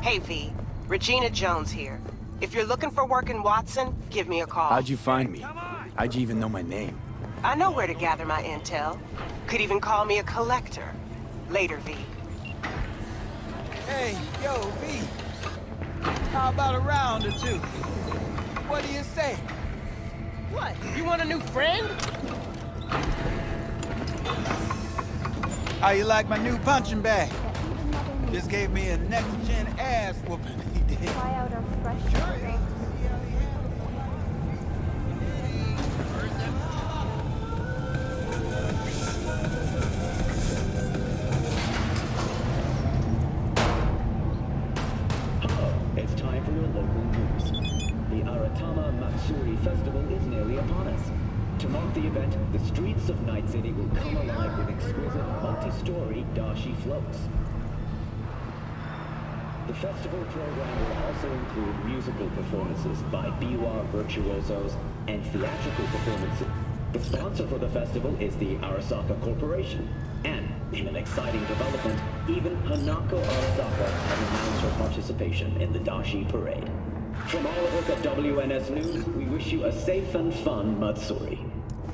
Hey, V. Regina Jones here. If you're looking for work in Watson, give me a call. How'd you find me? How'd you even know my name? I know where to gather my intel. Could even call me a collector. Later, V. Hey, yo, V. How about a round or two? What do you say? What? You want a new friend? How you like my new punching bag? Just gave me a next-gen ass whooping. He did. Try out our fresh drinks. It's time for your local news. The Aratama Matsuri Festival is nearly upon us. To mark the event, the streets of Night City will come alive with exquisite multi-story dashi floats. The festival program will also include musical performances by biwa virtuosos and theatrical performances. The sponsor for the festival is the Arasaka Corporation. And, in an exciting development, even Hanako Arasaka has announced her participation in the Dashi Parade. From all of us at WNS News, we wish you a safe and fun Matsuri.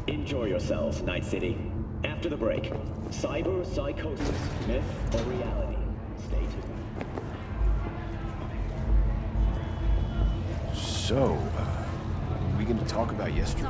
Enjoy yourselves, Night City. After the break, cyber psychosis, myth or reality? Stay tuned. So, are we gonna talk about yesterday?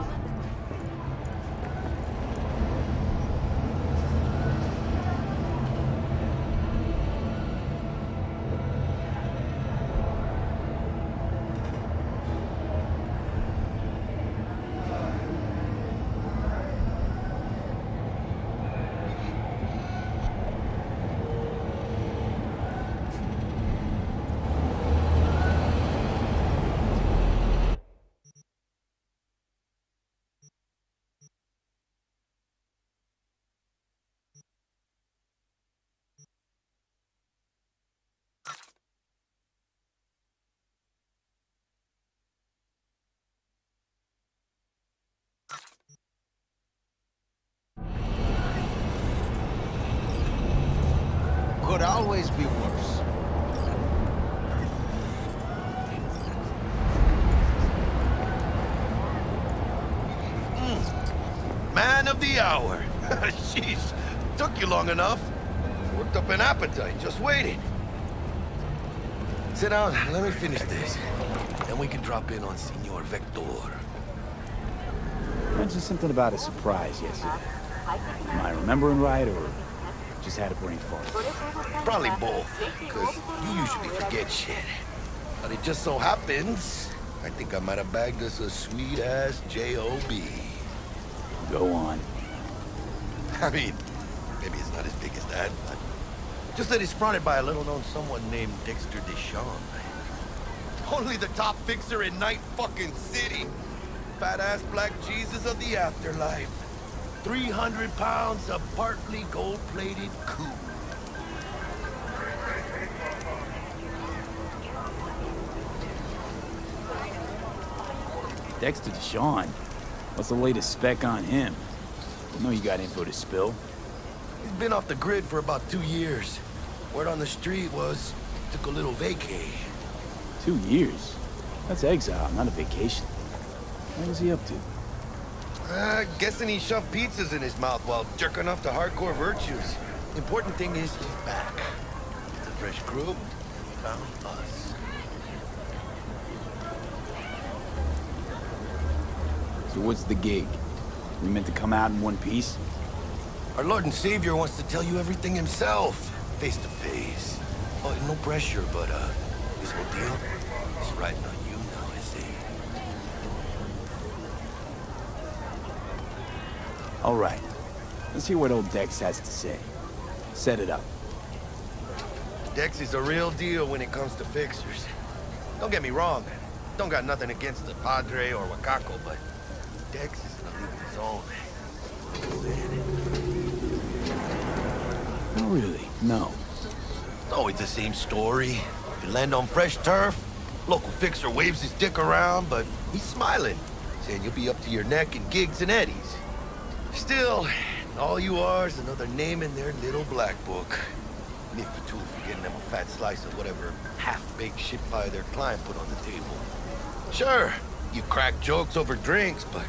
Could always be worse. Man of the hour. Jeez, took you long enough. Worked up an appetite, just waiting. Sit down, let me finish this. Then we can drop in on Senor Vector. Mentioned something about a surprise yesterday. Am I remembering right, or just had a brain fart? Probably both, because you usually forget shit. But it just so happens, I think I might have bagged us a sweet-ass J.O.B. Go on. I mean, maybe it's not as big as that, but just that it's fronted by a little-known someone named Dexter Deshawn. Only the top fixer in Night fucking City. Fat-ass black Jesus of the afterlife. 300 pounds of partly gold-plated coup. Dexter Deshawn. What's the latest spec on him? I know you got info to spill. He's been off the grid for about 2 years. Word on the street was, took a little vacay. 2 years? That's exile, not a vacation. What was he up to? Guessing he shoved pizzas in his mouth while jerking off to hardcore virtues. Important thing is he's back. It's a fresh group. He found us. So what's the gig? We meant to come out in one piece? Our Lord and Savior wants to tell you everything himself, face to face. Oh, no pressure, but this whole deal is riding on you now, I see. All right. Let's hear what old Dex has to say. Set it up. Dex is a real deal when it comes to fixers. Don't get me wrong. Don't got nothing against the Padre or Wakako, but Dex is in a league of his own. Not really, no. It's always the same story. You land on fresh turf, local fixer waves his dick around, but he's smiling, saying you'll be up to your neck in gigs and eddies. Still, all you are is another name in their little black book. Nifty tool for getting them a fat slice of whatever half-baked shit pie their client put on the table. Sure, you crack jokes over drinks, but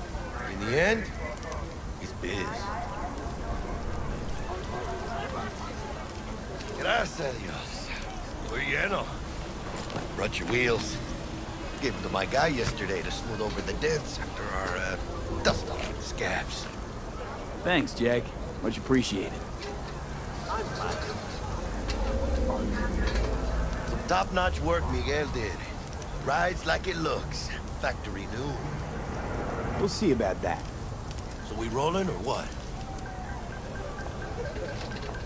in the end, it's biz. Gracias a Dios. Muy lleno. Brought your wheels. Gave them to my guy yesterday to smooth over the dents after our, dust-off with the scabs. Thanks, Jack. Much appreciated. Some top-notch work Miguel did. Rides like it looks. Factory new. We'll see about that. So we rolling or what?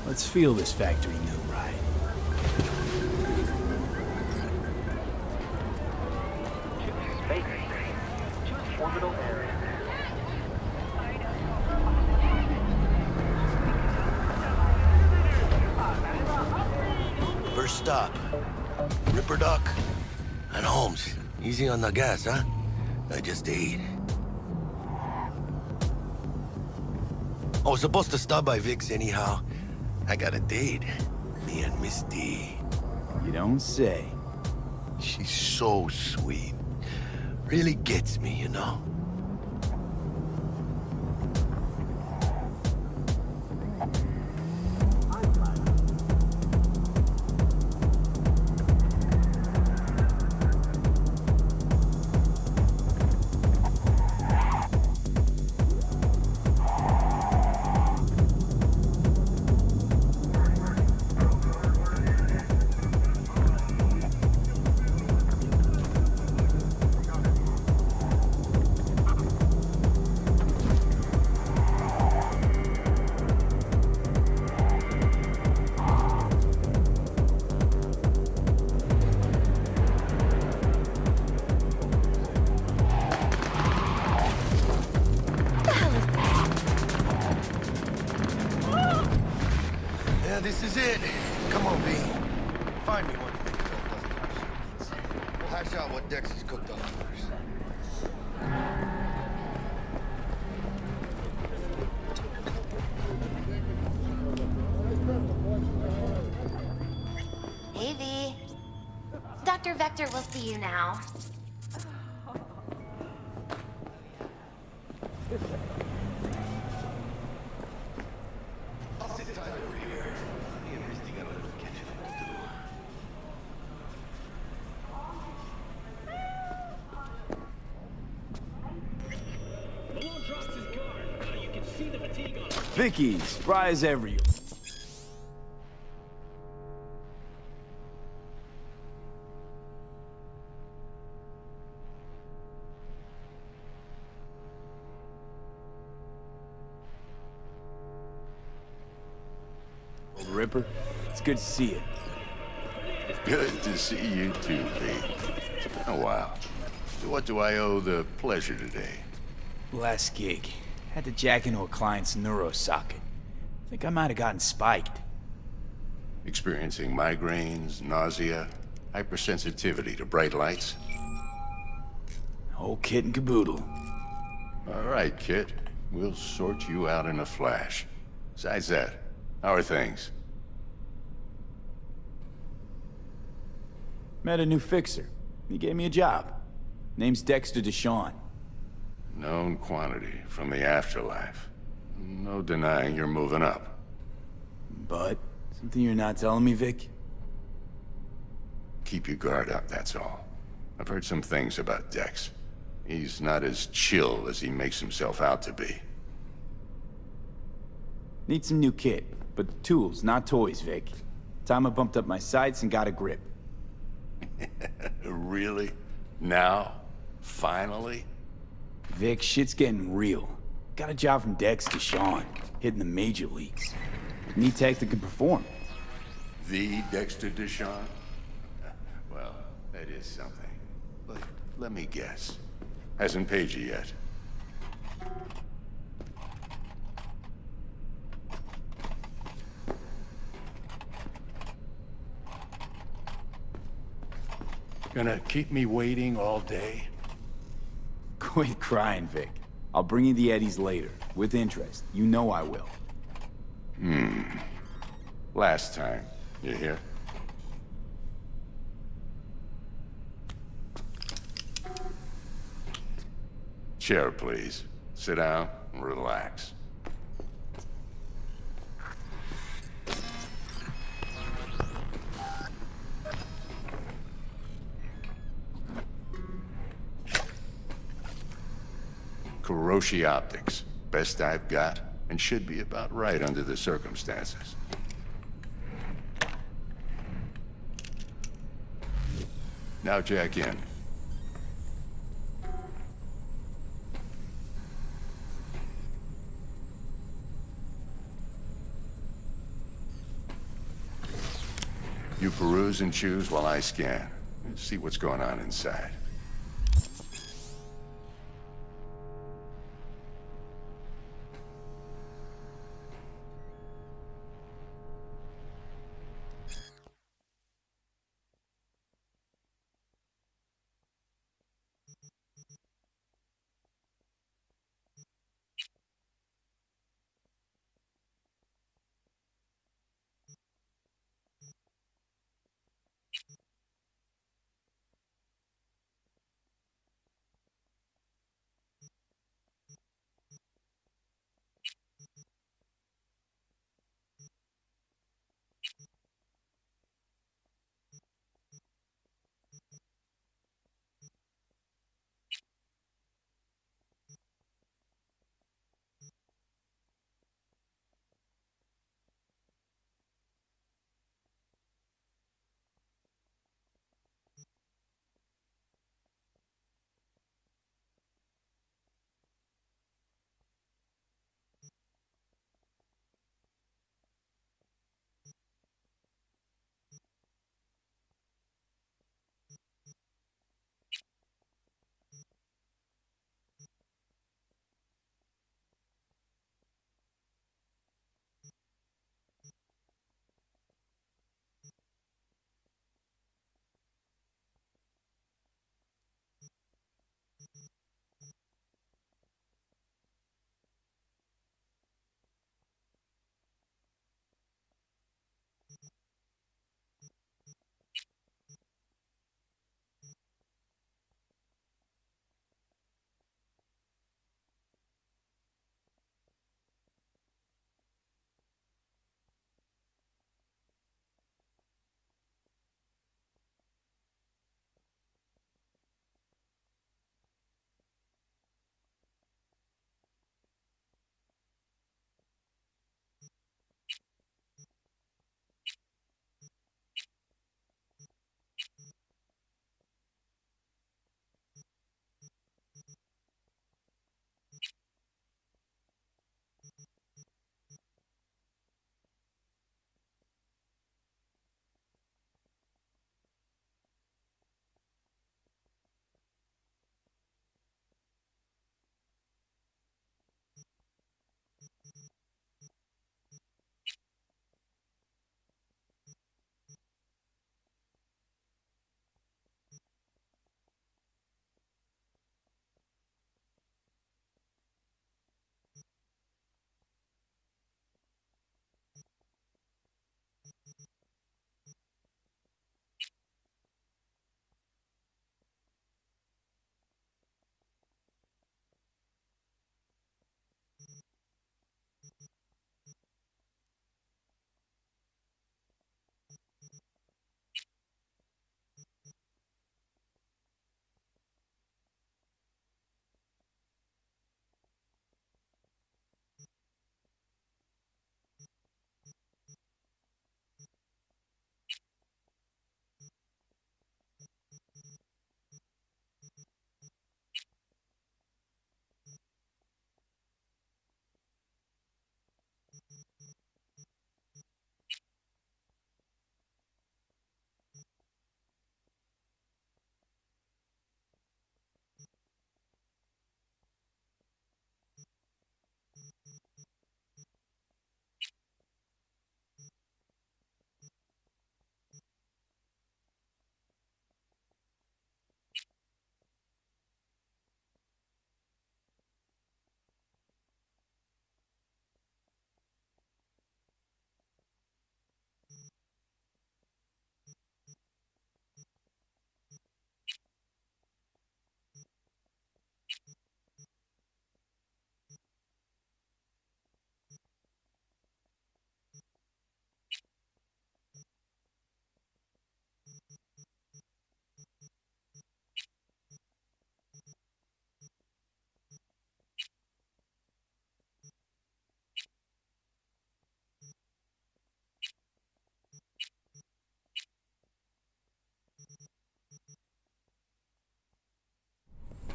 Let's feel this factory new ride. Choose orbital area. First stop. Ripper Duck. And Holmes. Easy on the gas, huh? I just ate. I was supposed to stop by Vic's anyhow. I got a date. Me and Miss D. You don't say. She's so sweet. Really gets me, you know? This is it. Come on, V. Find me one thing that doesn't have. We'll hash out what Dex has cooked up first. Hey, V. Dr. Vector will see you now. Vicky, spry as ever. Old Ripper, it's good to see you. Good to see you too, V. It's been a while. What do I owe the pleasure today? Last gig. Had to jack into a client's neuro socket. Think I might have gotten spiked. Experiencing migraines, nausea, hypersensitivity to bright lights? Whole kit and caboodle. All right, Kit. We'll sort you out in a flash. Besides that, how are things? Met a new fixer. He gave me a job. Name's Dexter Deshawn. Known quantity from the afterlife. No denying you're moving up. But, something you're not telling me, Vic? Keep your guard up, that's all. I've heard some things about Dex. He's not as chill as he makes himself out to be. Need some new kit, but tools, not toys, Vic. Time I bumped up my sights and got a grip. Really? Now? Finally? Vic, shit's getting real. Got a job from Dex to Sean, hitting the major leagues. Need tech that can perform. The Dexter Deshawn? Well, that is something. But let me guess. Hasn't paid you yet. Gonna keep me waiting all day? Quit crying, Vic. I'll bring you the eddies later, with interest. You know I will. Last time, You hear? Chair, please. Sit down and relax. Kuroshi Optics. Best I've got, and should be about right under the circumstances. Now jack in. You peruse and choose while I scan. See what's going on inside.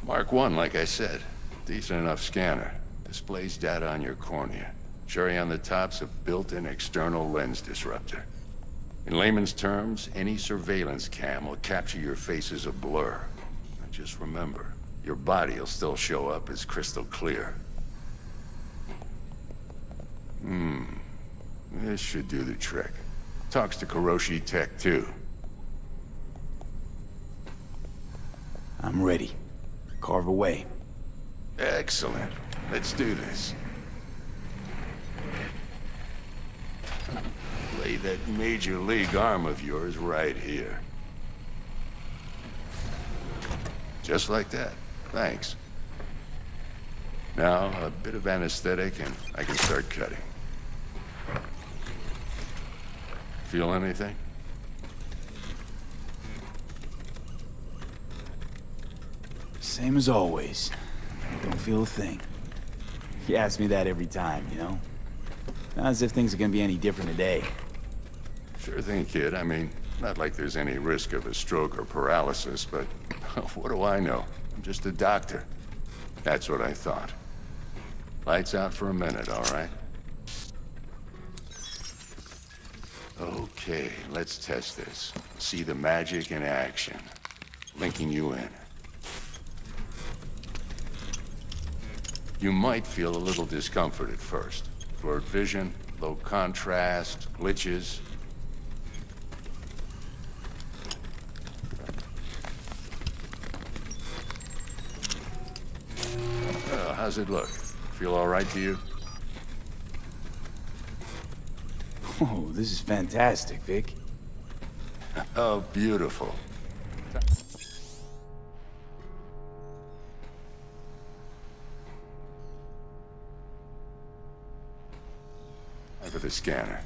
Mark 1, like I said. Decent enough scanner. Displays data on your cornea. Cherry on the top's a built-in external lens disruptor. In layman's terms, any surveillance cam will capture your face as a blur. And just remember, your body will still show up as crystal clear. This should do the trick. Talks to Kuroshi Tech, too. I'm ready. Carve away. Excellent. Let's do this. Lay that major league arm of yours right here. Just like that. Thanks. Now, a bit of anesthetic and I can start cutting. Feel anything? Same as always. Don't feel a thing. You ask me that every time, you know? Not as if things are gonna be any different today. Sure thing, kid. I mean, not like there's any risk of a stroke or paralysis, but what do I know? I'm just a doctor. That's what I thought. Lights out for a minute, all right? Okay, let's test this. See the magic in action. Linking you in. You might feel a little discomfort at first. Blurred vision, low contrast, glitches. How's it look? Feel all right to you? Oh, this is fantastic, Vic. Oh, beautiful. Time for the scanner.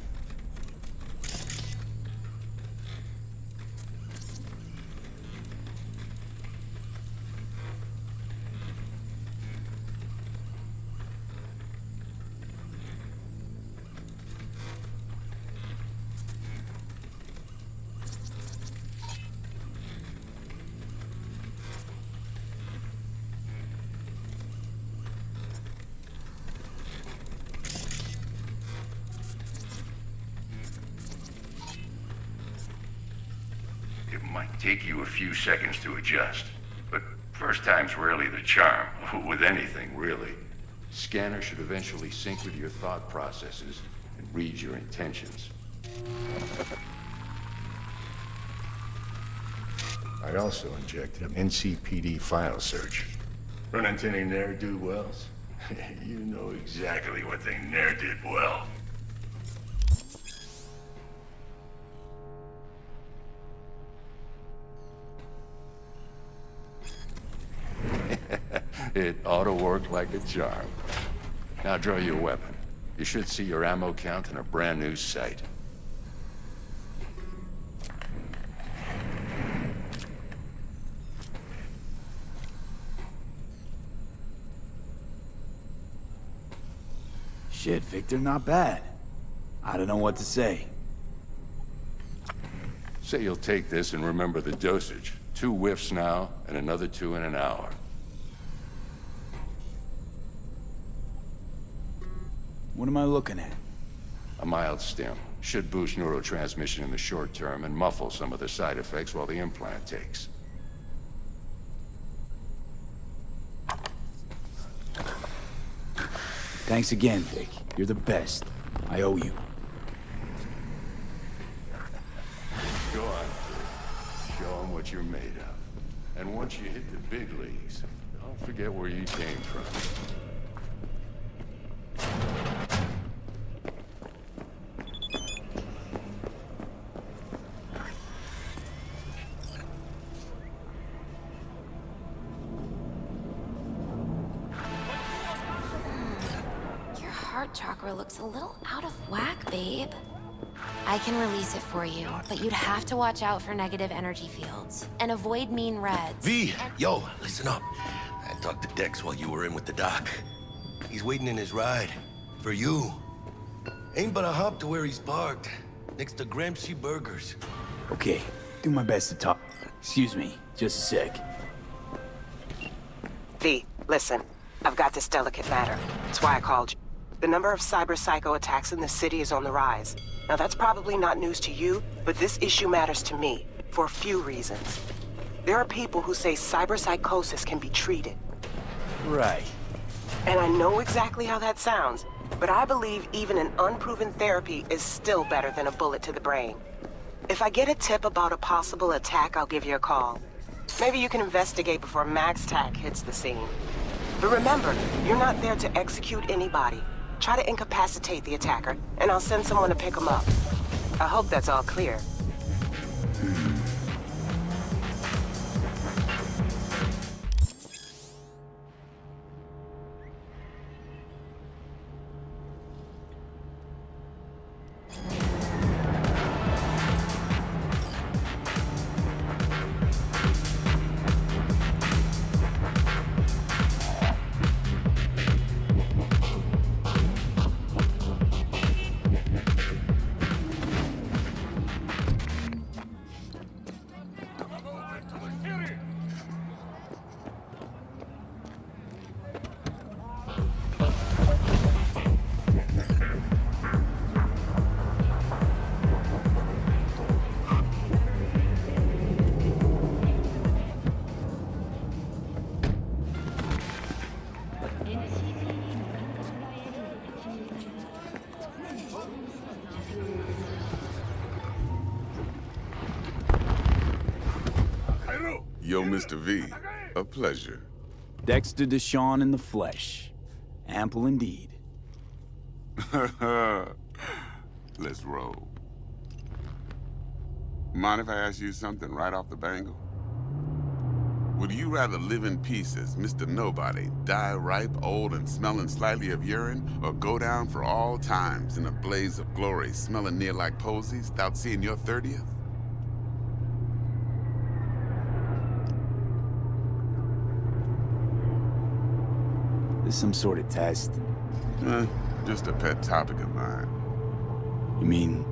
It might take you a few seconds to adjust, but first time's rarely the charm, with anything, really. Scanner should eventually sync with your thought processes and read your intentions. I also injected an NCPD file search. Run into any ne'er-do-wells? You know exactly what they ne'er did well. It ought to work like a charm. Now draw your weapon. You should see your ammo count in a brand new sight. Shit, Victor, not bad. I don't know what to say. Say you'll take this and remember the dosage. 2 whiffs now, and another 2 in an hour. What am I looking at? A mild stim. Should boost neurotransmission in the short term and muffle some of the side effects while the implant takes. Thanks again, Vic. You're the best. I owe you. Go on, kid. Show them what you're made of. And once you hit the big leagues, don't forget where you came from. Your heart chakra looks a little out of whack, babe. I can release it for you, but you'd have to watch out for negative energy fields and avoid mean reds. V, yo, listen up. I talked to Dex while you were in with the doc. He's waiting in his ride. For you. Ain't but a hop to where he's parked. Next to Gramsci Burgers. Okay, do my best to talk. Excuse me, just a sec. V, listen. I've got this delicate matter. That's why I called you. The number of cyber psycho attacks in the city is on the rise. Now that's probably not news to you, but this issue matters to me for a few reasons. There are people who say cyberpsychosis can be treated. Right. And I know exactly how that sounds, but I believe even an unproven therapy is still better than a bullet to the brain. If I get a tip about a possible attack, I'll give you a call. Maybe you can investigate before MaxTac hits the scene. But remember, you're not there to execute anybody. Try to incapacitate the attacker, and I'll send someone to pick him up. I hope that's all clear. Yo, Mr. V, a pleasure. Dexter Deshawn in the flesh. Ample indeed. Let's roll. Mind if I ask you something right off the bangle? Would you rather live in pieces, Mr. Nobody, die ripe, old, and smelling slightly of urine, or go down for all times in a blaze of glory, smelling near like posies, without seeing your 30th? This some sort of test? Just a pet topic of mine. You mean...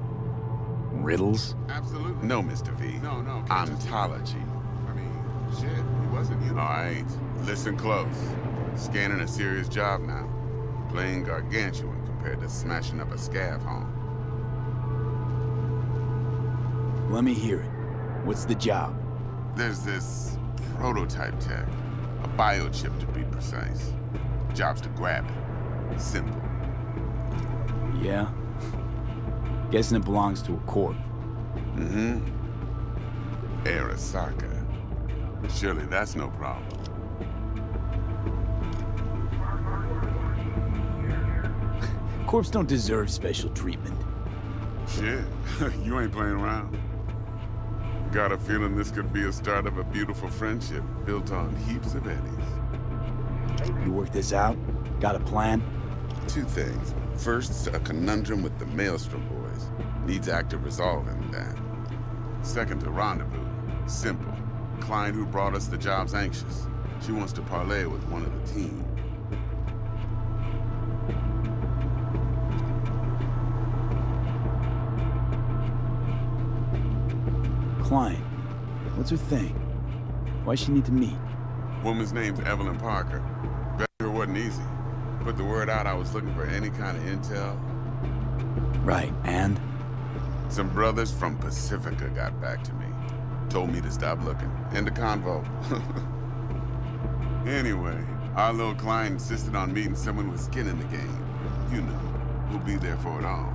riddles? Absolutely. No, Mr. V. No. Ontology. I mean, shit, he wasn't you. All right, listen close. Scanning a serious job now. Playing gargantuan compared to smashing up a scav home. Let me hear it. What's the job? There's this prototype tech. A biochip, to be precise. Job's to grab it. Simple. Yeah? Guessing it belongs to a corp. Mm-hmm. Arasaka. Surely that's no problem. Corps don't deserve special treatment. Shit, you ain't playing around. Got a feeling this could be a start of a beautiful friendship built on heaps of eddies. You work this out? Got a plan? Two things. First, a conundrum with the Maelstrom boys. Needs active resolving that. Second, a rendezvous. Simple. Client who brought us the job's anxious. She wants to parlay with one of the team. Client. What's her thing? Why she need to meet? Woman's name's Evelyn Parker. Bet her wasn't easy. Put the word out I was looking for any kind of intel. Right, and? Some brothers from Pacifica got back to me. Told me to stop looking. End of convo. Anyway, our little client insisted on meeting someone with skin in the game. You know, who'll be there for it all.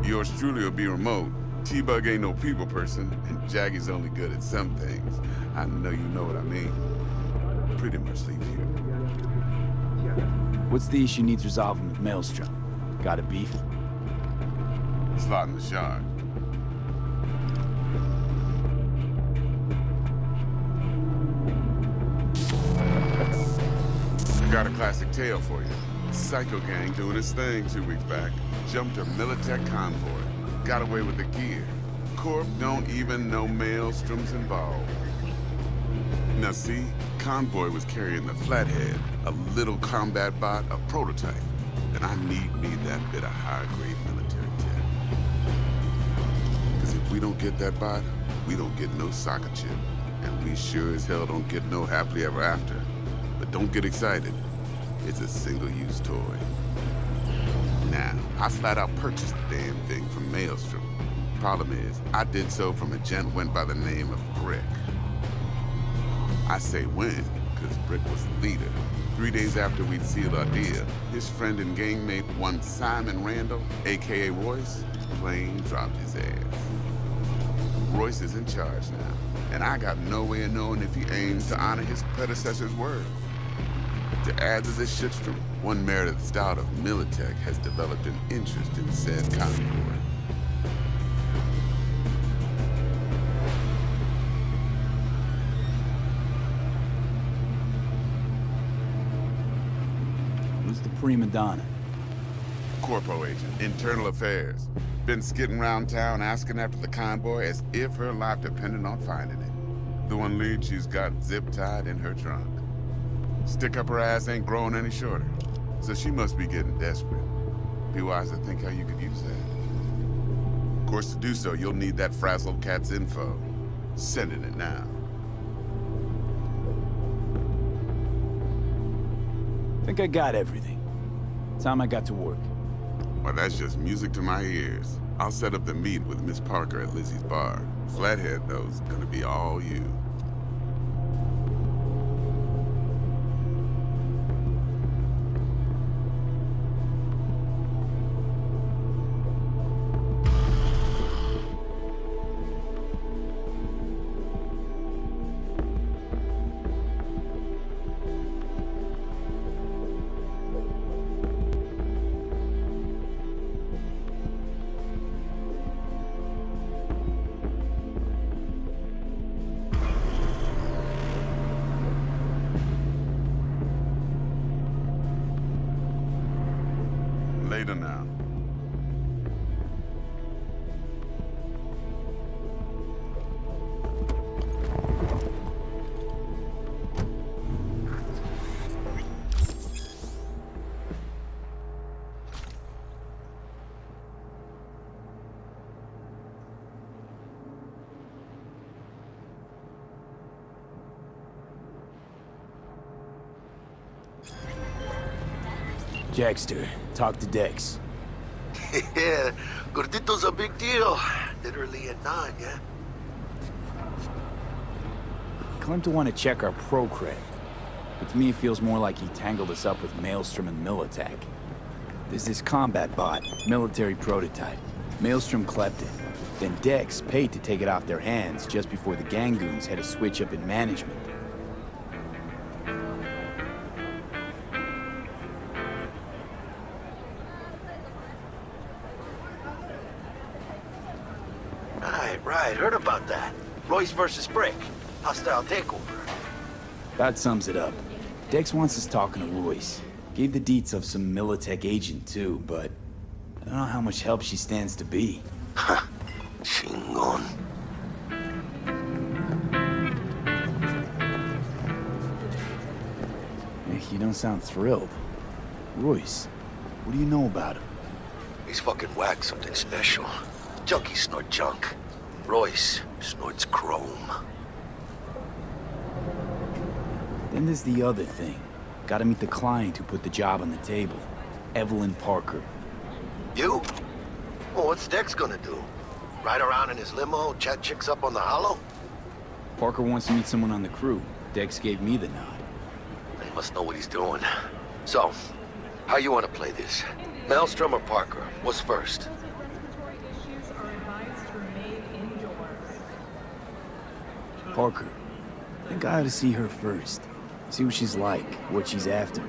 Yours truly will be remote. T-Bug ain't no people person, and Jaggy's only good at some things. I know you know what I mean. Pretty much leave here. What's the issue needs resolving with Maelstrom? Got a beef? Slot in the shard. Got a classic tale for you. Psycho gang doing his thing 2 weeks back. Jumped a Militech convoy. Got away with the gear. Corp don't even know Maelstrom's involved. Now see, convoy was carrying the Flathead, a little combat bot, a prototype. And I need that bit of high-grade military tech. Because if we don't get that bot, we don't get no soccer chip. And we sure as hell don't get no happily ever after. But don't get excited. It's a single-use toy. Now, I flat out purchased the damn thing from Maelstrom. Problem is, I did so from a gent went by the name of Brick. I say when, because Brick was the leader. 3 days after we'd sealed our deal, his friend and gangmate, one Simon Randall, aka Royce, plain dropped his ass. Royce is in charge now, and I got no way of knowing if he aims to honor his predecessor's word. To add to this shitstorm, one Meredith Stout of Militech has developed an interest in said convoy. Who's the prima donna? Corpo agent, internal affairs. Been skidding around town asking after the convoy as if her life depended on finding it. The one lead she's got zip-tied in her trunk. Stick up her ass ain't growing any shorter, so she must be getting desperate. Be wise to think how you could use that. Of course, to do so, you'll need that frazzled cat's info. Sending it now. Think I got everything. Time I got to work. Well, that's just music to my ears. I'll set up the meet with Miss Parker at Lizzie's bar. Flathead, though, is gonna be all you. Later now. Jackster, talk to Dex. Yeah, Gordito's a big deal. Literally a nine, yeah? Claimed to want to check our pro cred, but to me it feels more like he tangled us up with Maelstrom and Militech. There's this combat bot, military prototype. Maelstrom clept it. Then Dex paid to take it off their hands just before the Gangoons had a switch up in management. Right, heard about that. Royce versus Brick. Hostile takeover. That sums it up. Dex wants us talking to Royce. Gave the deets of some Militech agent too, but I don't know how much help she stands to be. Ha! Chingon. You don't sound thrilled. Royce, what do you know about him? He's fucking whack, something special. Junkies snort junk. Royce snorts chrome. Then there's the other thing. Gotta meet the client who put the job on the table. Evelyn Parker. You? Well, what's Dex gonna do? Ride around in his limo, chat chicks up on the hollow? Parker wants to meet someone on the crew. Dex gave me the nod. He must know what he's doing. So, how you want to play this? Maelstrom or Parker? What's first? Parker. I think I ought to see her first. See what she's like, what she's after.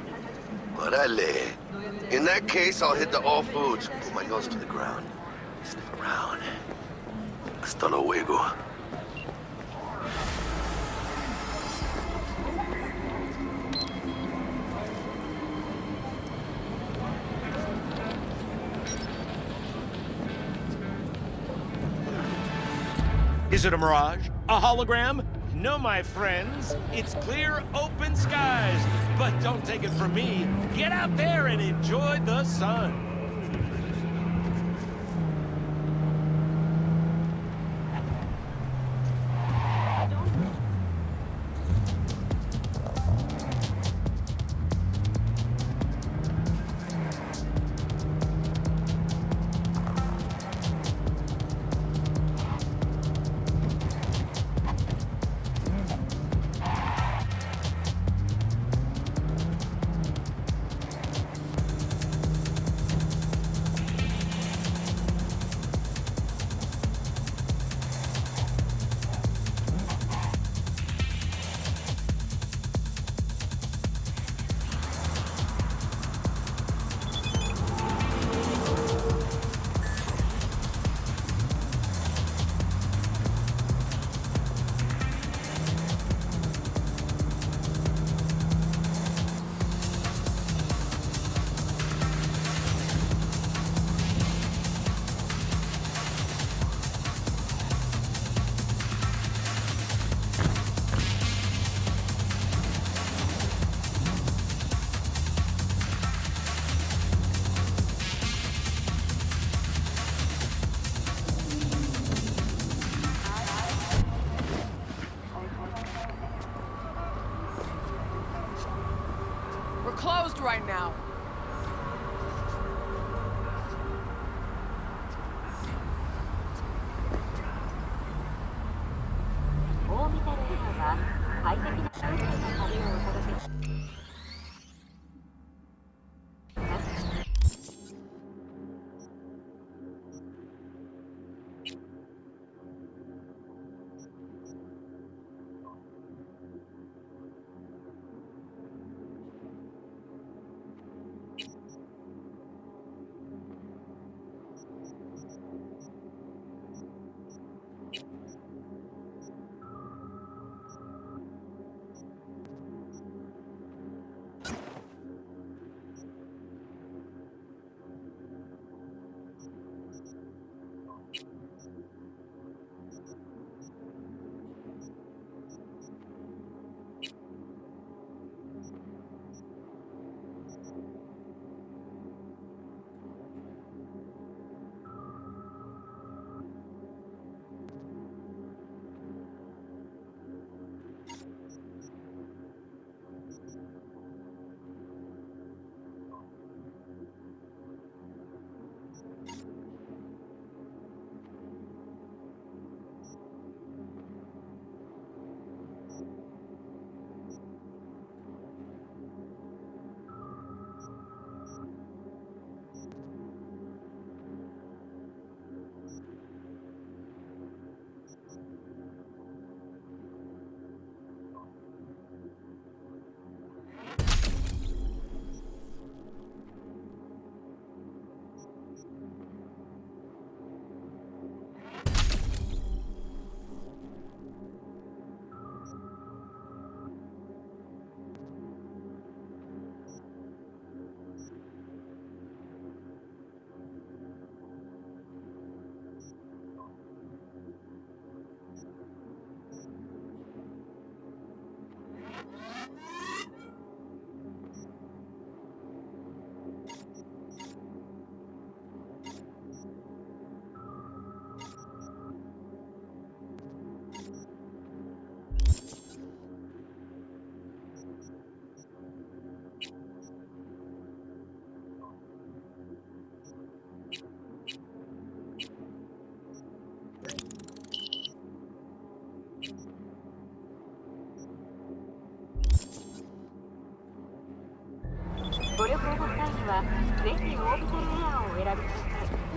Orale. In that case, I'll hit the all foods. Put my nose to the ground. Sniff around. Hasta luego. Is it a mirage? A hologram? No, my friends. It's clear, open skies. But don't take it from me. Get out there and enjoy the sun. closed right now.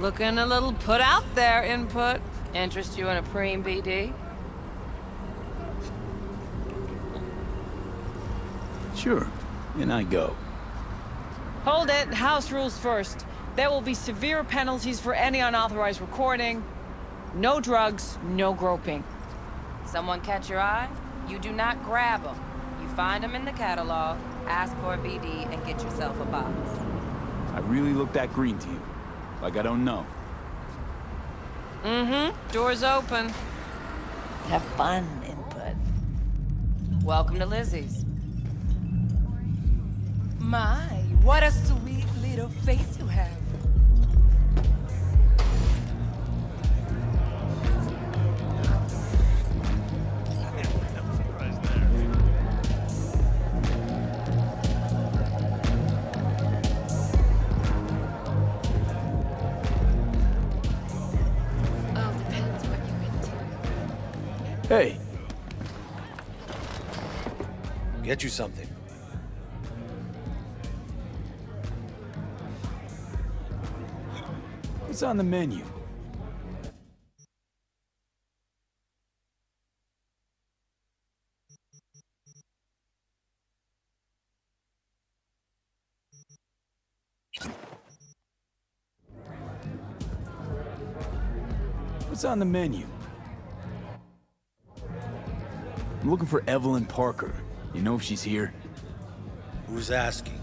Looking a little put out there, Input. Interest you in a preem BD? Sure, and I go. Hold it. House rules first. There will be severe penalties for any unauthorized recording. No drugs, no groping. Someone catch your eye? You do not grab them. You find them in the catalog, ask for a BD, and get yourself a box. I really look that green to you. Like I don't know. Mm-hmm. Door's open. Have fun, Input. Welcome to Lizzie's. My, what a sweet little face you have. Hey. Get you something. What's on the menu? What's on the menu? I'm looking for Evelyn Parker. You know if she's here? Who's asking?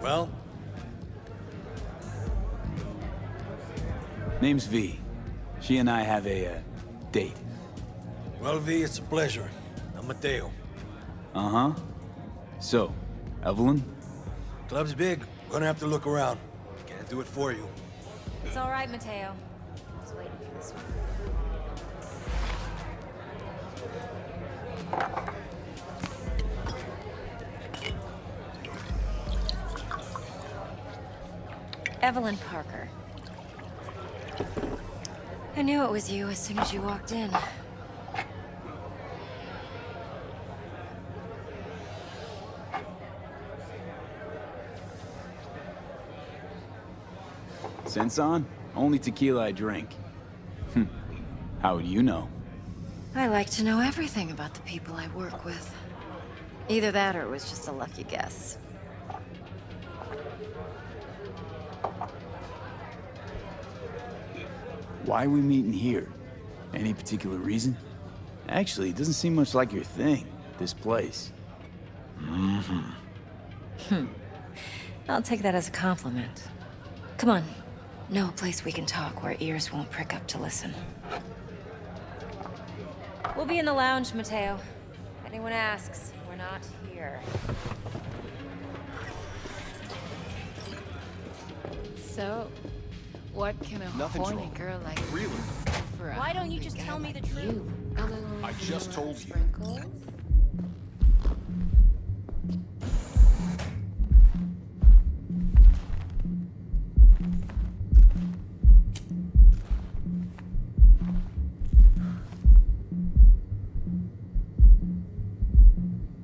Well? Name's V. She and I have a, date. Well, V, it's a pleasure. I'm Mateo. Uh-huh. So, Evelyn? Club's big. Gonna have to look around. Can't do it for you. It's all right, Mateo. was waiting for this one. Evelyn Parker. I knew it was you as soon as you walked in. Sense on? Only tequila I drink. How would you know? I like to know everything about the people I work with. Either that or it was just a lucky guess. Why are we meeting here? Any particular reason? Actually, it doesn't seem much like your thing, this place. I'll take that as a compliment. Come on. Know a place we can talk where ears won't prick up to listen. We'll be in the lounge, Mateo. If anyone asks, we're not here. So, what can a horny girl like Really? for a Why don't you hungry just guy tell me like the truth? you? A little I just vanilla told you. sprinkles?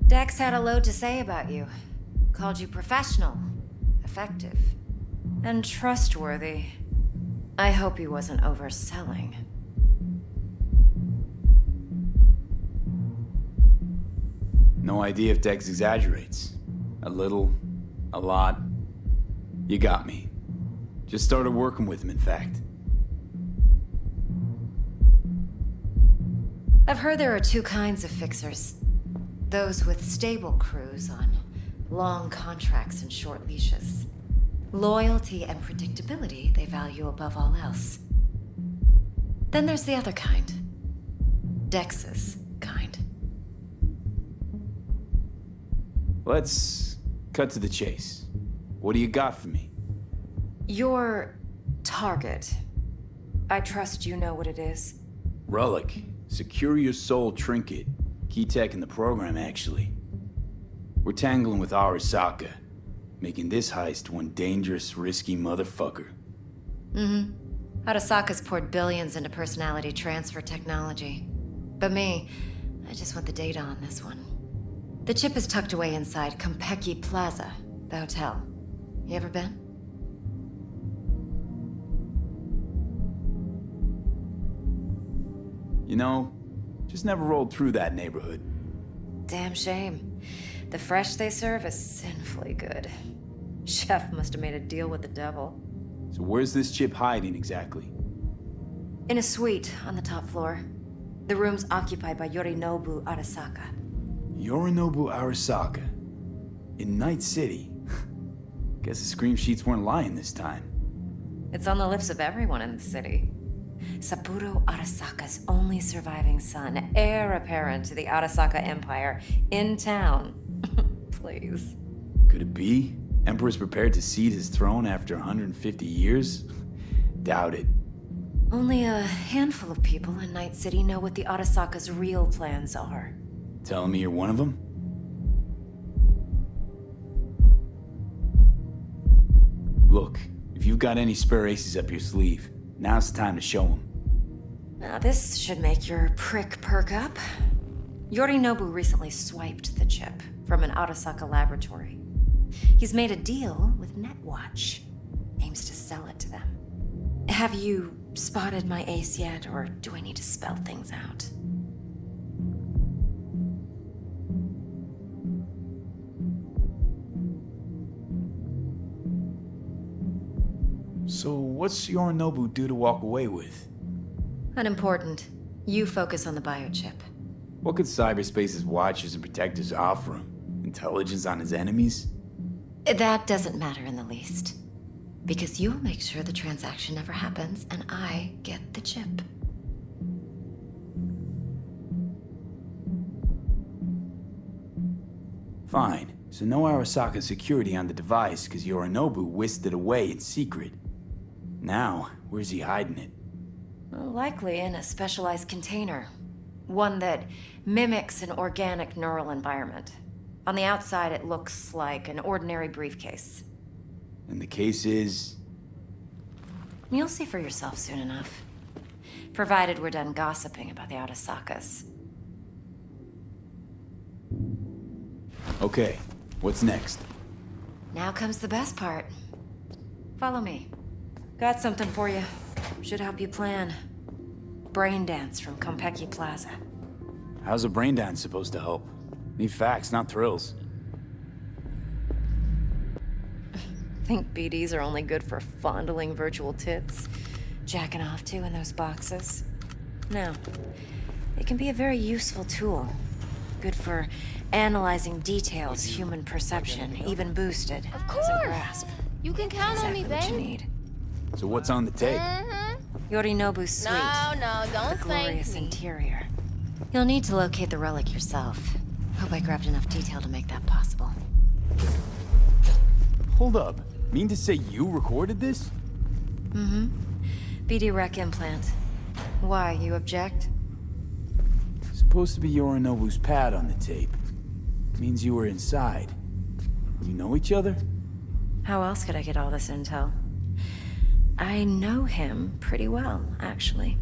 Dex had a load to say about you. Called you professional, effective, and trustworthy. I hope he wasn't overselling. No idea if Dex exaggerates. A little, a lot. You got me. Just started working with him, in fact. I've heard there are two kinds of fixers. Those with stable crews on long contracts and short leashes. Loyalty and predictability they value above all else. Then there's the other kind. Dex's kind. Let's cut to the chase. What do you got for me? Your target. I trust you know what it is. Relic. Secure your soul trinket. Key tech in the program, actually. We're tangling with Arasaka, making this heist one dangerous, risky motherfucker. Arasaka's poured billions into personality transfer technology. But me, I just want the data on this one. The chip is tucked away inside Konpeki Plaza, the hotel. You ever been? You know, just never rolled through that neighborhood. Damn shame. The fresh they serve is sinfully good. Chef must have made a deal with the devil. So where's this chip hiding exactly? In a suite on the top floor. The room's occupied by Yorinobu Arasaka. Yorinobu Arasaka. In Night City. Guess the scream sheets weren't lying this time. It's on the lips of everyone in the city. Saburo Arasaka's only surviving son, heir apparent to the Arasaka Empire, in town. Please. Could it be? Emperor's prepared to cede his throne after 150 years? Doubt it. Only a handful of people in Night City know what the Arasaka's real plans are. Telling me you're one of them? Look, if you've got any spare aces up your sleeve, now's the time to show them. Now this should make your prick perk up. Yorinobu recently swiped the chip from an Arasaka laboratory. He's made a deal with Netwatch. Aims to sell it to them. Have you spotted my ace yet, or do I need to spell things out? So what's Yorinobu due to walk away with? Unimportant. You focus on the biochip. What could cyberspace's watchers and protectors offer him? Intelligence on his enemies? That doesn't matter in the least. Because you'll make sure the transaction never happens, and I get the chip. Fine. So no Arasaka security on the device, because Yorinobu whisked it away in secret. Now, where's he hiding it? Well, likely in a specialized container. One that mimics an organic neural environment. On the outside, it looks like an ordinary briefcase. And the case is... You'll see for yourself soon enough. Provided we're done gossiping about the Arasakas. Okay, what's next? Now comes the best part. Follow me. Got something for you. Should help you plan. Brain dance from Konpeki Plaza. How's a brain dance supposed to help? Need facts, not thrills. Think BDs are only good for fondling virtual tits? Jacking off to in those boxes? No. It can be a very useful tool. Good for analyzing details, human perception, even boosted. Of course! Grasp. You can count on me, Exactly what you babe. need. So what's on the tape? Yorinobu's suite. No, don't The thank glorious me. interior. You'll need to locate the relic yourself. Hope I grabbed enough detail to make that possible. Hold up. Mean to say you recorded this? BD rec implant. Why, you object? Supposed to be Yorinobu's pad on the tape. Means you were inside. You know each other? How else could I get all this intel? I know him pretty well, actually.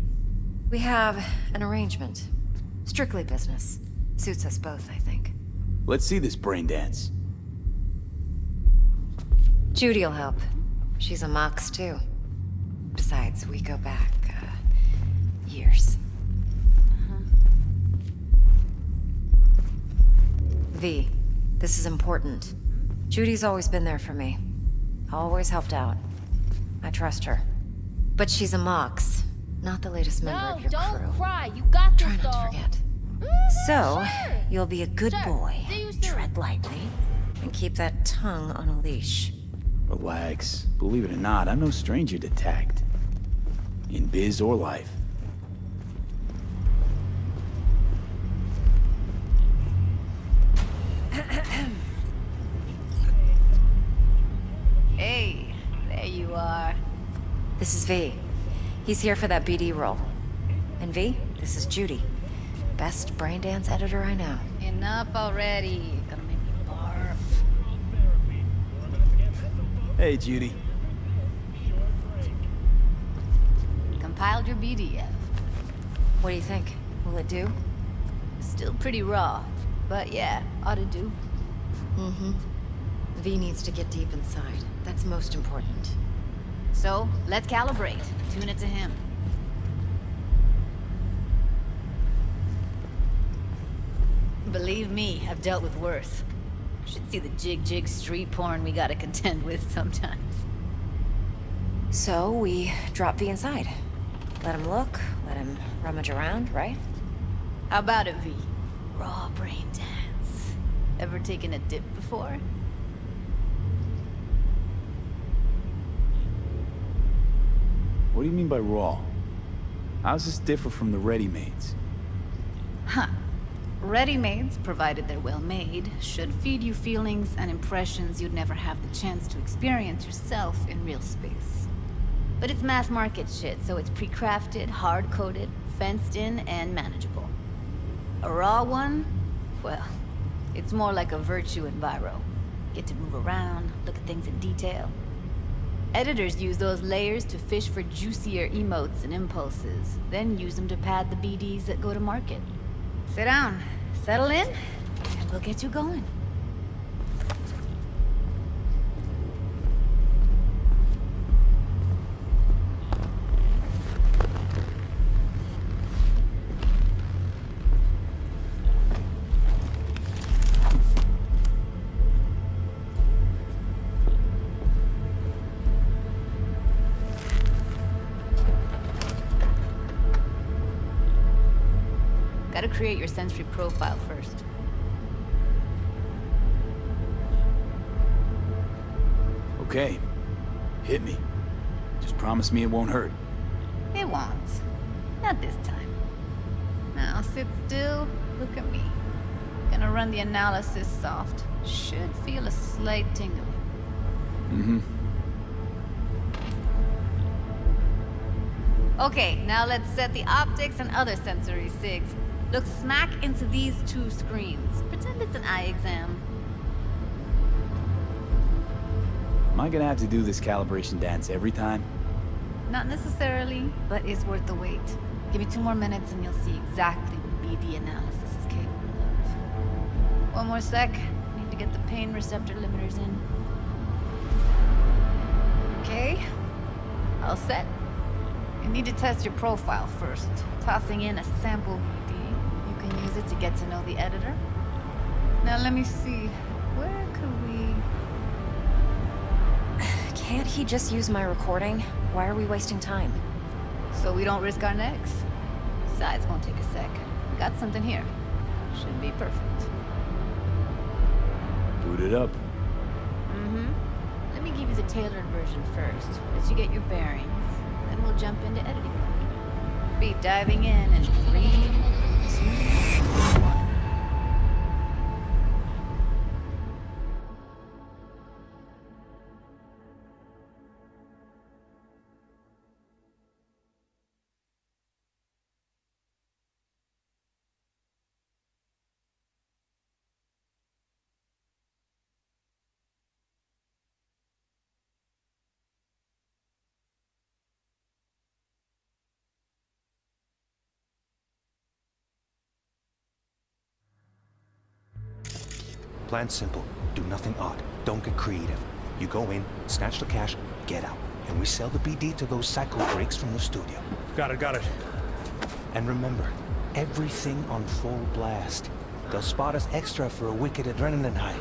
We have an arrangement. Strictly business. Suits us both, I think. Let's see this brain dance. Judy'll help. She's a Mox, too. Besides, we go back, years. V, this is important. Judy's always been there for me. Always helped out. I trust her. But she's a Mox, not the latest member of your No, crew. don't cry. You got this, Try not to doll. forget. So, you'll be a good boy. See you soon. Tread lightly, and keep that tongue on a leash. Relax. Believe it or not, I'm no stranger to tact. In biz or life. Hey, there you are. This is V. He's here for that BD role. And V, this is Judy. Best brain dance editor I know. Enough already. Gonna make me barf. Hey, Judy. Compiled your BDF. What do you think? Will it do? Still pretty raw, but yeah, ought to do. V needs to get deep inside. That's most important. So, let's calibrate. Tune it to him. Believe me, I've dealt with worse. Should see the jig street porn we gotta contend with sometimes. So, we drop V inside. Let him look, let him rummage around, right? How about it, V? Raw brain dance. Ever taken a dip before? What do you mean by raw? How's this differ from the ready-mades? Huh. Ready-mades, provided they're well made, should feed you feelings and impressions you'd never have the chance to experience yourself in real space. But it's mass market shit, so it's pre-crafted, hard-coded, fenced in, and manageable. A raw one? Well, it's more like a virtue enviro. Get to move around, look at things in detail. Editors use those layers to fish for juicier emotes and impulses, then use them to pad the BDs that go to market. Sit down, settle in, and we'll get you going. Gotta create your sensory profile first. Okay. Hit me. Just promise me it won't hurt. It won't. Not this time. Now sit still, look at me. Gonna run the analysis soft. Should feel a slight tingling. Okay, now let's set the optics and other sensory sigs. Look smack into these two screens. Pretend it's an eye exam. Am I gonna have to do this calibration dance every time? Not necessarily, but it's worth the wait. Give me 2 more minutes and you'll see exactly what BD analysis is capable of. 1 more sec. Need to get the pain receptor limiters in. Okay. All set. You need to test your profile first. Tossing in a sample BD. You can use it to get to know the editor. Now let me see. Where could we... Can't he just use my recording? Why are we wasting time? So we don't risk our necks. Besides, won't take a sec. We got something here. Should be perfect. Boot it up. Mm-hmm. Let me give you the tailored version first, let you get your bearings. Then we'll jump into editing mode. Be diving in 3, 2, 1. Plan simple. Do nothing odd. Don't get creative. You go in, snatch the cash, get out. And we sell the BD to those psycho freaks from the studio. Got it. And remember, everything on full blast. They'll spot us extra for a wicked adrenaline high.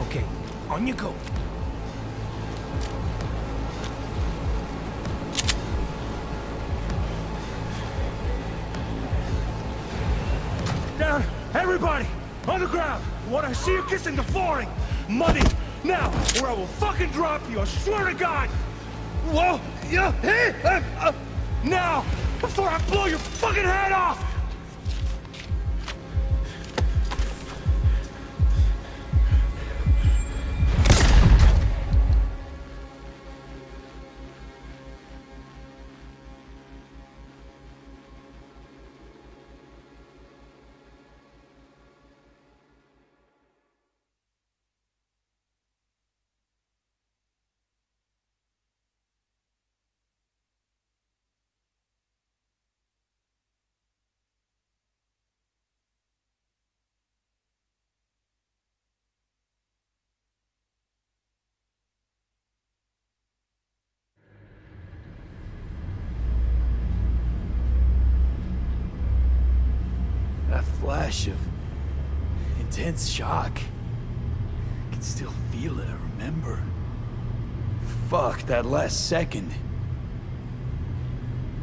Okay, on you go. Down! Everybody! On the ground! I want to see you kissing the flooring! Money! Now! Or I will fucking drop you! I swear to God! Whoa! Yeah! Hey! Now! Before I blow your fucking head off! That flash of intense shock. I can still feel it, I remember. Fuck, that last second.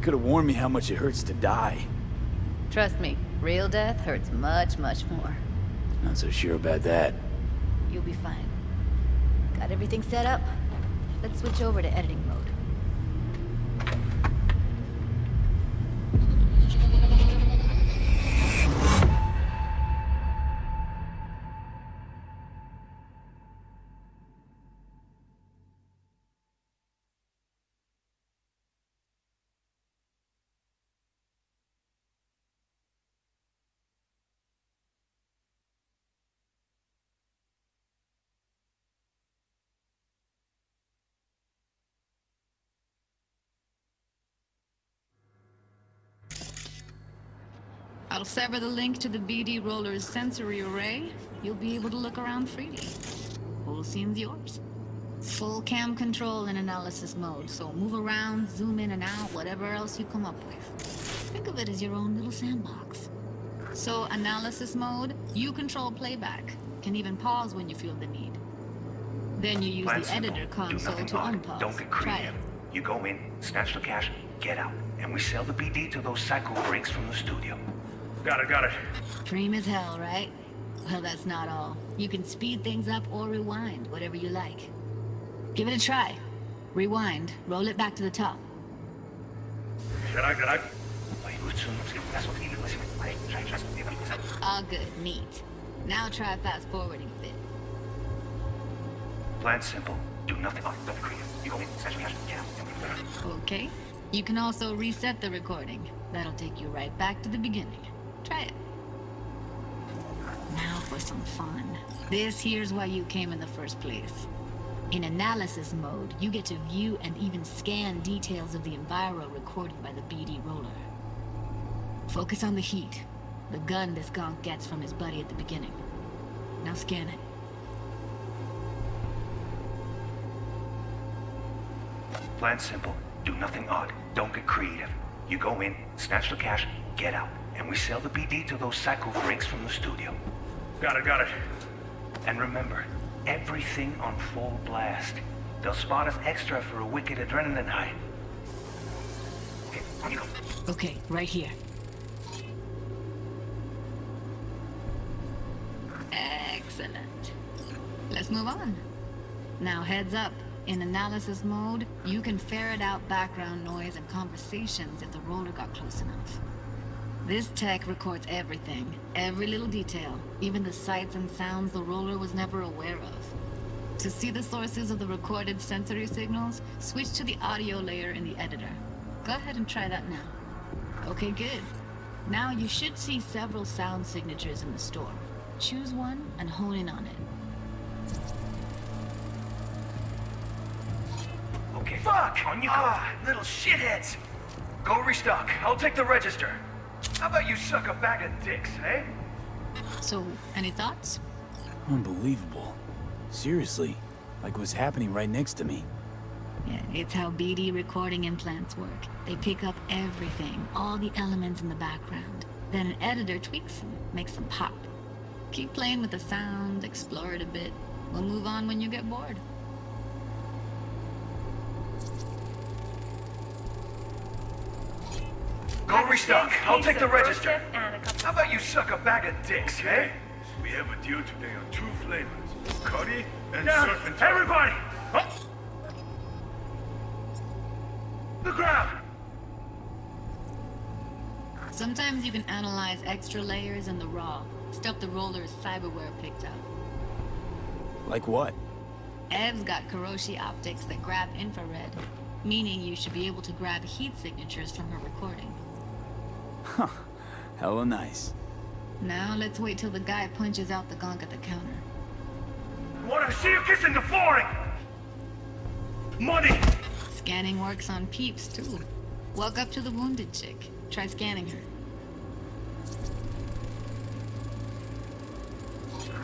Could have warned me how much it hurts to die. Trust me, real death hurts much, much more. Not so sure about that. You'll be fine. Got everything set up? Let's switch over to editing mode. I'll sever the link to the BD Roller's sensory array. You'll be able to look around freely. Whole scene's yours. Full cam control in analysis mode, so move around, zoom in and out, whatever else you come up with. Think of it as your own little sandbox. So, analysis mode, you control playback. Can even pause when you feel the need. Then you use the editor console to unpause. Don't get Try creative. it. You go in, snatch the cash, get out. And we sell the BD to those psycho freaks from the studio. Got it. Dream as hell, right? Well, that's not all. You can speed things up or rewind, whatever you like. Give it a try. Rewind, roll it back to the top. All good, neat. Now try fast forwarding a bit. Plan simple. Do nothing odd. Don't creative. You go in, snatch the cash, get out. Okay. You can also reset the recording. That'll take you right back to the beginning. Try it. Now for some fun. This here's why you came in the first place. In analysis mode, you get to view and even scan details of the enviro recorded by the BD roller. Focus on the heat, the gun this gonk gets from his buddy at the beginning. Now scan it. Plan's simple. Do nothing odd. Don't get creative. You go in, snatch the cash, get out. And we sell the BD to those psycho freaks from the studio. Got it. And remember, everything on full blast. They'll spot us extra for a wicked adrenaline high. Okay, on you go. Okay, right here. Excellent. Let's move on. Now heads up. In analysis mode, you can ferret out background noise and conversations if the roller got close enough. This tech records everything, every little detail, even the sights and sounds the roller was never aware of. To see the sources of the recorded sensory signals, switch to the audio layer in the editor. Go ahead and try that now. Okay, good. Now you should see several sound signatures in the store. Choose one and hone in on it. Okay. Fuck! On you go. Little shitheads! Go restock. I'll take the register. How about you suck a bag of dicks, eh? So, any thoughts? Unbelievable. Seriously, like what's happening right next to me. Yeah, it's how BD recording implants work. They pick up everything, all the elements in the background. Then an editor tweaks them, makes them pop. Keep playing with the sound, explore it a bit. We'll move on when you get bored. Go restock. I'll take the register. How about you suck a bag of dicks, eh? We have a deal today on 2 flavors. Cuddy and surf and turf. Everybody! Up! The ground! Sometimes you can analyze extra layers in the raw, stuff the roller's cyberware picked up. Like what? Ev's got Kiroshi optics that grab infrared, meaning you should be able to grab heat signatures from her recording. Huh. Hella nice. Now let's wait till the guy punches out the gonk at the counter. Wanna see you kissing the flooring! Money! Scanning works on peeps, too. Walk up to the wounded chick. Try scanning her.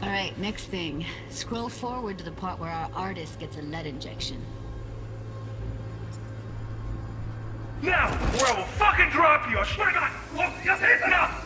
Alright, next thing. Scroll forward to the part where our artist gets a lead injection. Now, or I will fucking drop you! I swear to God! Whoa, yes, hit now!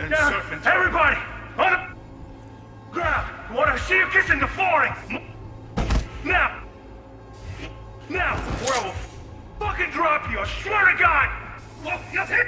And surfing. Everybody! On the ground! I want to see you kissing the flooring! Now! Now! Or I will fucking drop you, I swear to God! Well, yes, hit!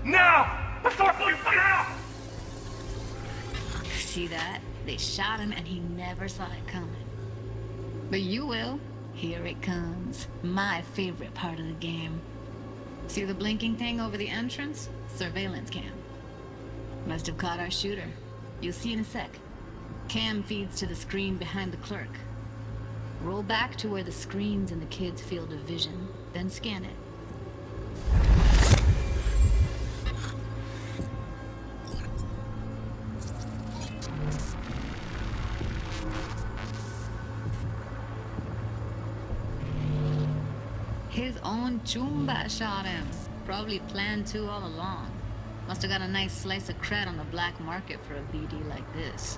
Now! Before you fucking out! See that? They shot him and he never saw it coming. But you will. Here it comes. My favorite part of the game. See the blinking thing over the entrance? Surveillance cam. Must have caught our shooter. You'll see in a sec. Cam feeds to the screen behind the clerk. Roll back to where the screen's in the kid's field of vision, then scan it. His own Chumba shot him. Probably planned to all along. Must have got a nice slice of cred on the black market for a BD like this.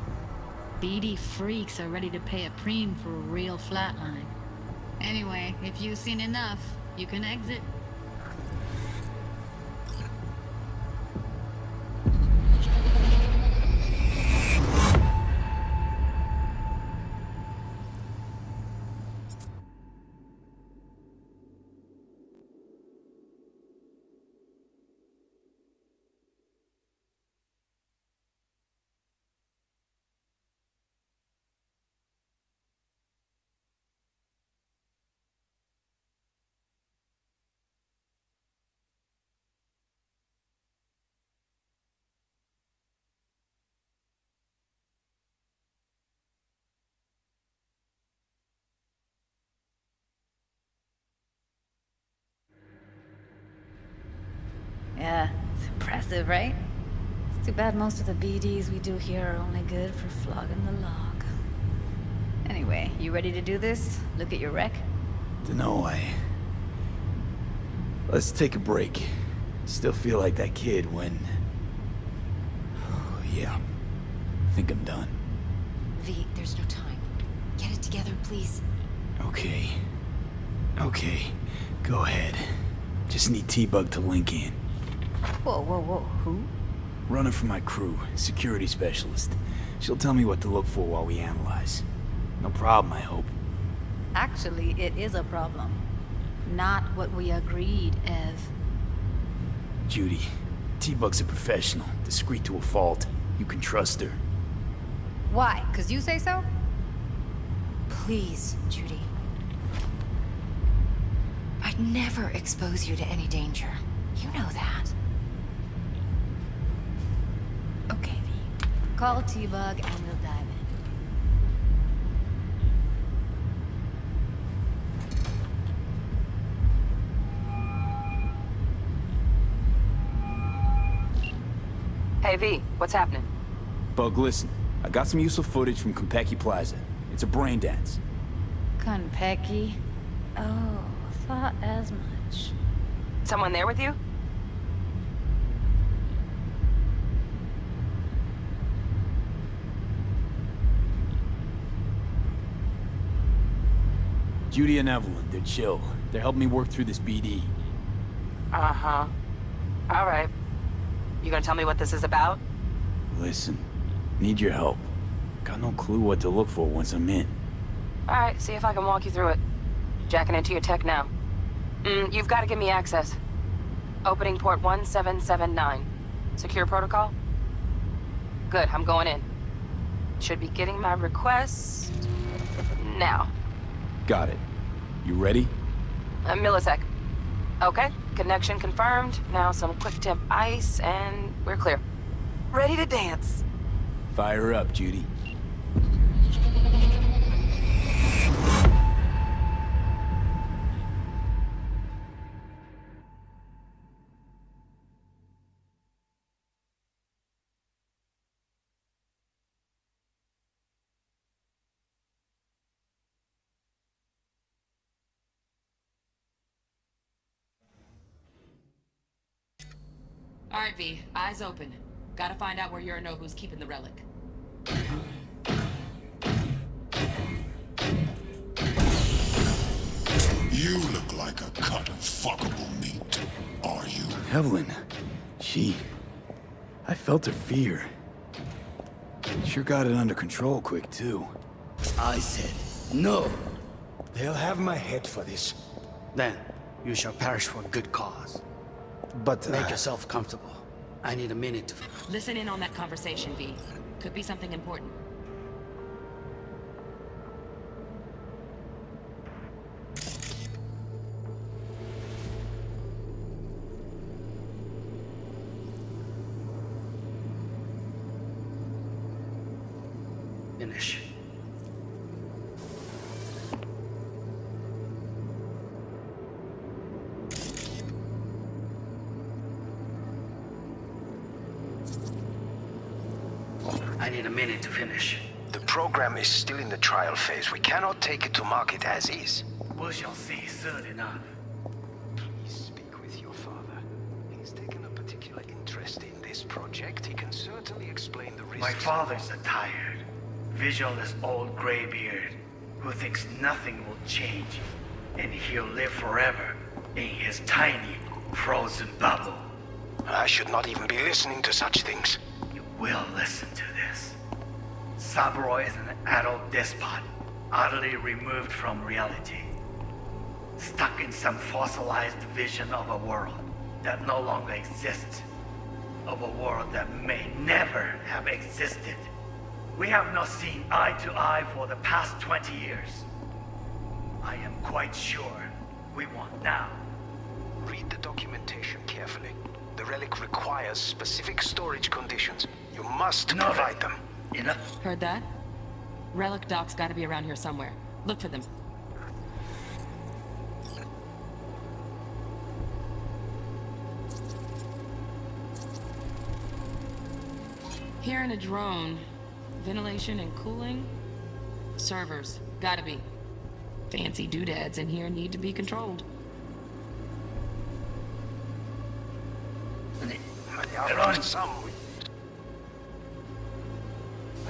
BD freaks are ready to pay a preem for a real flatline. Anyway, if you've seen enough, you can exit. Yeah, it's impressive, right? It's too bad most of the BDs we do here are only good for flogging the log. Anyway, you ready to do this? Look at your rec? Dunno, Let's take a break. Still feel like that kid when... Yeah. I think I'm done. V, there's no time. Get it together, please. Okay. Okay. Go ahead. Just need T-Bug to link in. Whoa, whoa, whoa, who? Runner for my crew, security specialist. She'll tell me what to look for while we analyze. No problem, I hope. Actually, it is a problem. Not what we agreed, Ev. Judy, T-Bug's a professional, discreet to a fault. You can trust her. Why? 'Cause you say so? Please, Judy. I'd never expose you to any danger. You know that. Okay, V. Call T-Bug and we'll dive in. Hey, V, what's happening? Bug, listen. I got some useful footage from Konpeki Plaza. It's a brain dance. Konpeki? Oh, thought as much. Someone there with you? Judy and Evelyn, they're chill. They're helping me work through this BD. Uh-huh. All right. You gonna tell me what this is about? Listen, need your help. Got no clue what to look for once I'm in. All right, see if I can walk you through it. Jacking into your tech now. You've got to give me access. Opening port 1779. Secure protocol? Good, I'm going in. Should be getting my request... now. Got it. You ready? A millisec. Okay, connection confirmed. Now some quick temp ice, and we're clear. Ready to dance. Fire up, Judy. All right, V. Eyes open. Gotta find out where Yorinobu's keeping the relic. You look like a cut of fuckable meat. Are you? Evelyn. I felt her fear. Sure got it under control quick, too. I said, no. They'll have my head for this. Then, you shall perish for a good cause. But make yourself comfortable. I need a minute to... Listen in on that conversation, V. Could be something important. Finish. I need a minute to finish. The program is still in the trial phase. We cannot take it to market as is. We shall see soon enough. Please speak with your father. He's taken a particular interest in this project. He can certainly explain the risks. My father's a tired, visionless old graybeard who thinks nothing will change, and he'll live forever in his tiny, frozen bubble. I should not even be listening to such things. You will listen to this. Saburo is an adult despot, utterly removed from reality. Stuck in some fossilized vision of a world that no longer exists. Of a world that may never have existed. We have not seen eye to eye for the past 20 years. I am quite sure we want now. Read the documentation carefully. The relic requires specific storage conditions. You must provide them. Enough. Heard that? Relic doc's gotta be around here somewhere. Look for them. Here in a drone. Ventilation and cooling? Servers. Gotta be. Fancy doodads in here need to be controlled. Some.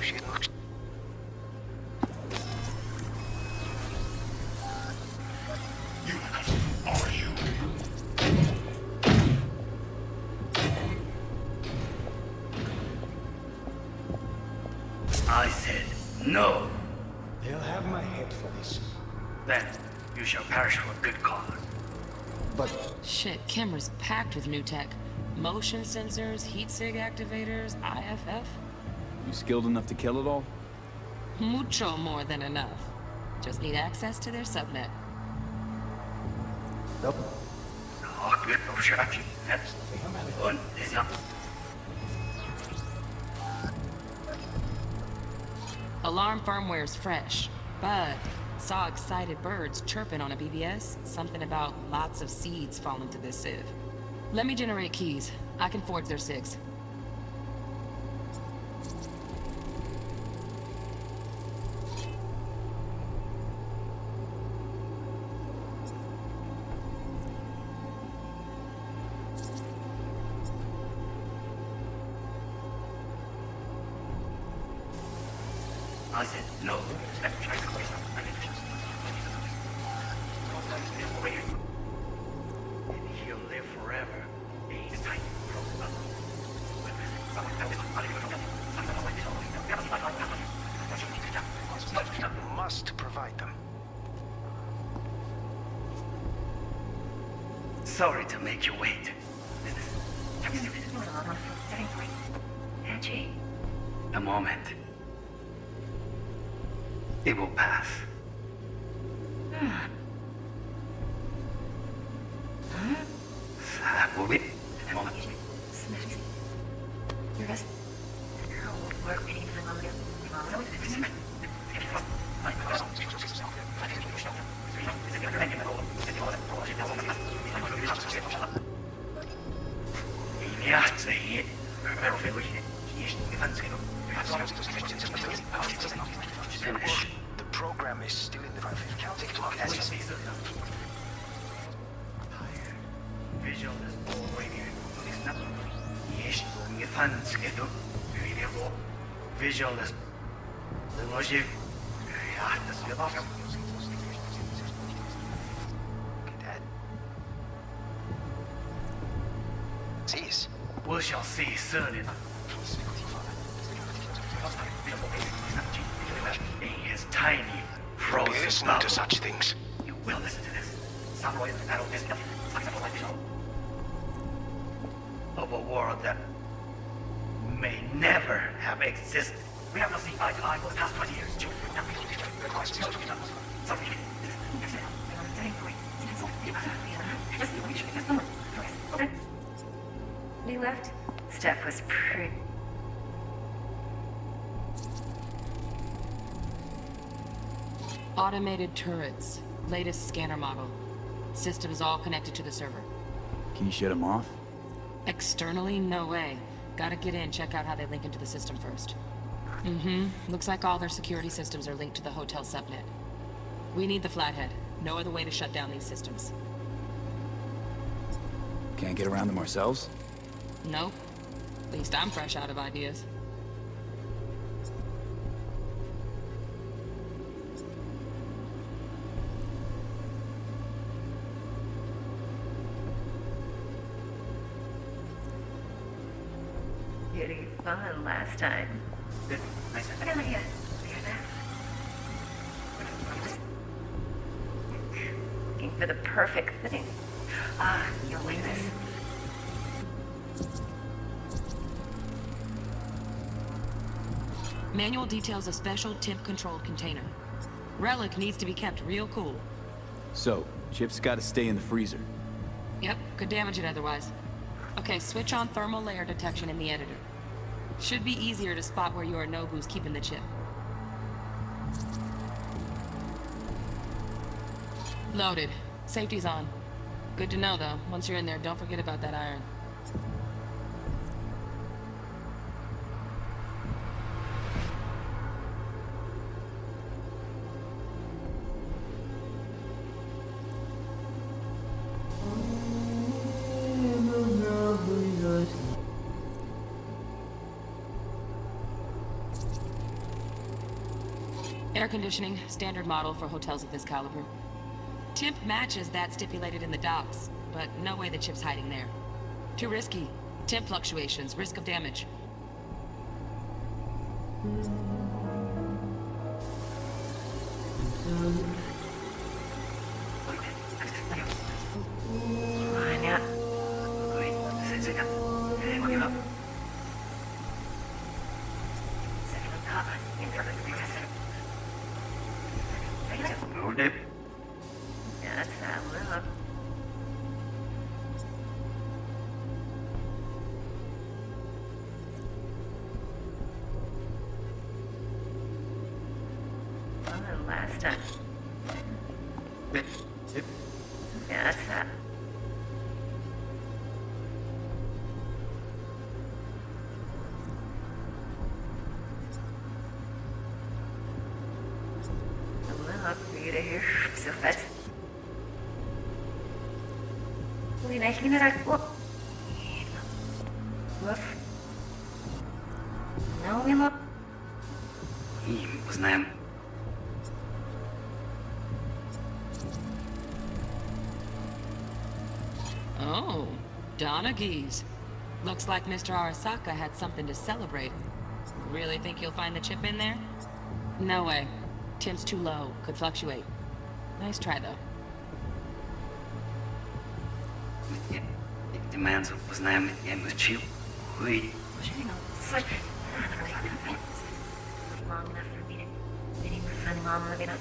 Are you? I said no. They'll have my head for this. Then you shall perish for a good cause. But... Shit, camera's packed with new tech. Motion sensors, heat sig activators, IFF. You skilled enough to kill it all? Mucho more than enough. Just need access to their subnet. Nope. Alarm firmware's fresh, but saw excited birds chirping on a BBS. Something about lots of seeds falling to this sieve. Let me generate keys. I can forge their SIGs. I said no. And he'll live forever. He's tiny. You must provide them. Sorry to make you wait. A moment. It will pass. Finish. The program is still in the counting clock as is. Visual is all radio. It's not. Visualist. Cease. We shall see soon enough. In his tiny, frozen Listen bubble. to such things. You will listen to this. Samurai is an adult discipline. Of a world that may never have existed. We have not seen eye to eye for the past 20 years. When he left, Steph was pretty... Automated turrets. Latest scanner model. Systems all connected to the server. Can you shut them off? Externally, no way. Gotta get in, check out how they link into the system first. Looks like all their security systems are linked to the hotel subnet. We need the flathead. No other way to shut down these systems. Can't get around them ourselves? Nope. At least I'm fresh out of ideas. Pretty fun last time. Looking for the perfect thing. Ah, you'll like this. Manual details a special temp-controlled container. Relic needs to be kept real cool. So, Chip's gotta stay in the freezer. Yep, could damage it otherwise. Okay, switch on thermal layer detection in the editor. Should be easier to spot where Yorinobu's keeping the chip. Loaded. Safety's on. Good to know, though. Once you're in there, don't forget about that iron. Air conditioning, standard model for hotels of this caliber. Temp matches that stipulated in the docs, but no way the chip's hiding there. Too risky. Temp fluctuations, risk of damage. Last time. Yeah, that's that. Well, for you to hear so fast. Uy, nahihinarag po. Woof. No, mi amor. Uznajem. Oh, Donaghys. Looks like Mr. Arasaka had something to celebrate. Really think you'll find the chip in there? No way. Temp's too low. Could fluctuate. Nice try, though. It demands uznajem chill. Wait. Long enough for me to maybe defend Mom living up.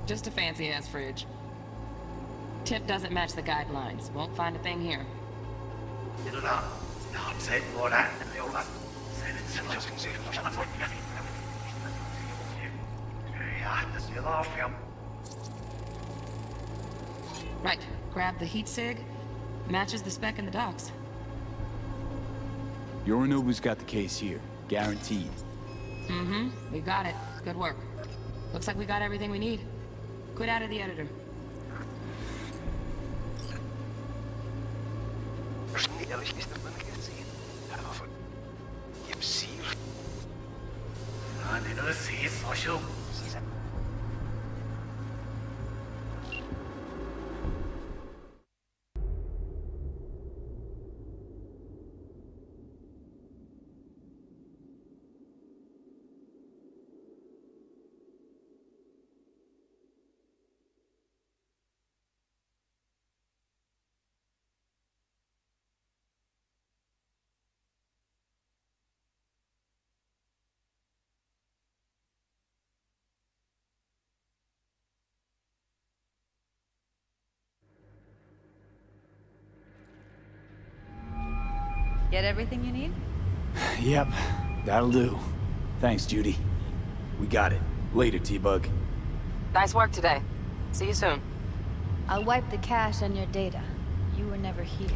Just a fancy-ass fridge. Tip doesn't match the guidelines. Won't find a thing here. Right. Grab the heat sig. Matches the spec in the docks. Yorinobu's got the case here. Guaranteed. Mm-hmm. We got it. Good work. Looks like we got everything we need. Quit out of the editor. Ehrlich nicht mit meiner Geld sehen. Aber im Ziel. Get everything you need? Yep, that'll do. Thanks, Judy. We got it. Later, T-Bug. Nice work today. See you soon. I'll wipe the cache on your data. You were never here.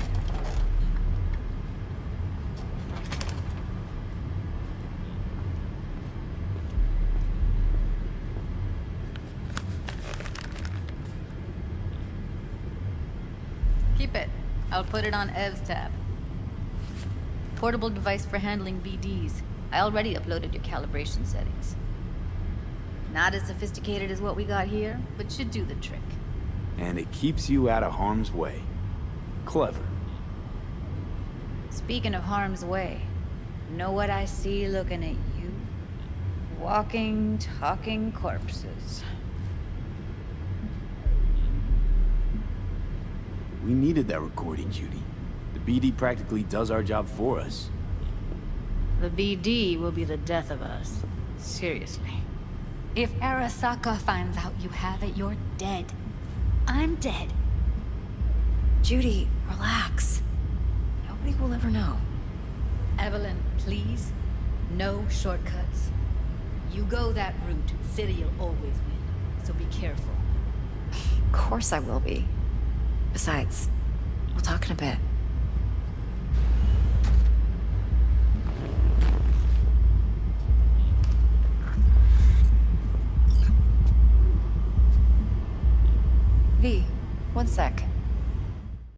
Keep it. I'll put it on Ev's tab. Portable device for handling BDs. I already uploaded your calibration settings. Not as sophisticated as what we got here, but should do the trick. And it keeps you out of harm's way. Clever. Speaking of harm's way, know what I see looking at you? Walking, talking corpses. We needed that recording, Judy. The BD practically does our job for us. The BD will be the death of us. Seriously. If Arasaka finds out you have it, you're dead. I'm dead. Judy, relax. Nobody will ever know. Evelyn, please. No shortcuts. You go that route, City'll always win. So be careful. Of course I will be. Besides, we'll talk in a bit. V, one sec.